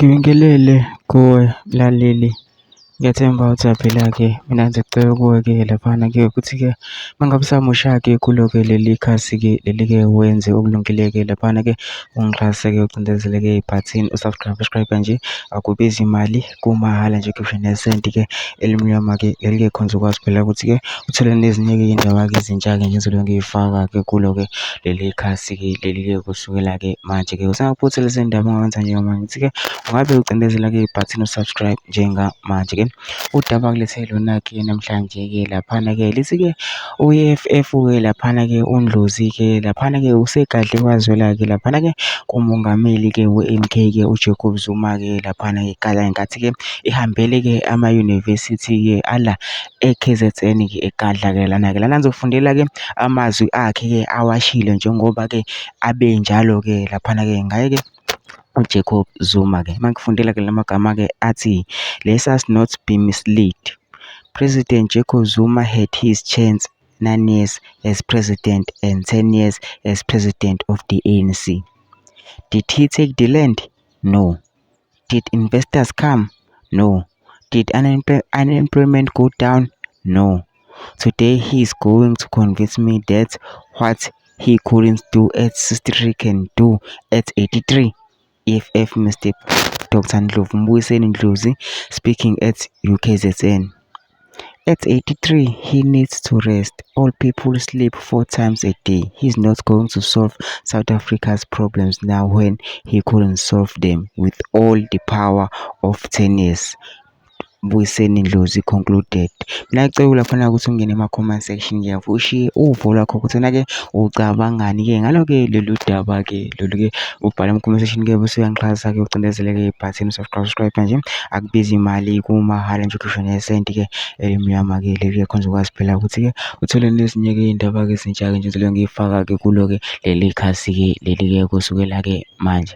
Ngibingelele kuwe mlaleli, ngiyathemba ujaphila-ke. Mina ngicela kuwe-ke laphana-ke ukuthi-ke uma ngabe usamusha-ke kulo-ke leli khasi-ke leli-ke wenze okulungile-ke laphana-ke ungixhase-ke ucindezele-ke ibhathini usubscribe nje, akubizi imali, kumahhala nje khipha nesenti-ke elimnyama-ke leli-ke khonza ukwazi phela ukuthi-ke uthole nezinye-ke iy'ndaba-ke ezintsha-ke nje engizobe ngiy'faka-ke kulo-ke leli khasi-ke leli-ke kusukela-ke manje-ke usengaphuthile lezindaba ongawenza njengoba ngithi-ke ungabe ucindezela-ke ibhathini usubscribe njengamanje-ke. Udaba kulethele lona-ke namhlanje-ke laphana-ke lithi-ke u-EFF-ke laphana-ke uNdlozi-ke laphana-ke usegadle kwazwela-ke laphana-ke kumongameli-ke we-MK-ke uJacob Zuma-ke laphana-ke kala ngenkathi-ke ihambele-ke ama-university-ke ala e-KZN-ke egadla-ke lana-ke lana nizofundela-ke amazwi akhe-ke awashilo njengoba-ke abe njalo-ke laphana-ke ngaye-ke uJacob Zuma-ke mangifundela-ke lamagama-ke athi, let us not be misled. President Jacob Zuma had his chance 9 years as president and 10 years as president of the ANC. Did he take the land? No. Did investors come? No. Did unemployment go down? No. Today he is going to convince me that what he couldn't do at 63 can do at 83. EFF Mr. Dr. Ndlovu Mbuyiseni Ndlozi speaking at UKZN. At 83, he needs to rest. All people sleep 4 times a day. He's not going to solve South Africa's problems now when he couldn't solve them with all the power of 10 years. Mbuyiseni Ndlozi concluded. Mina ngicela laphana ukuthi ungene ema-comment section ngiyavu ushiye uvo lwakho ukuthi na-ke ucabangani-ke ngalo-ke lolu daba-ke lolu-ke ubhala ama-comment section-ke bese uyangixhasa-ke ucindezele-ke ibhathini subscribe nje, akubizi imali, kumahhala nje ukhishwa nesenti-ke elimnyama-ke leli-ke khonza ukwazi phela ukuthi-ke uthole nezinye-ke iy'ndaba-ke ezintsha-ke nje ngizobe ngiy'faka-ke kulo-ke leli khasi-ke leli-ke kusukela-ke manje.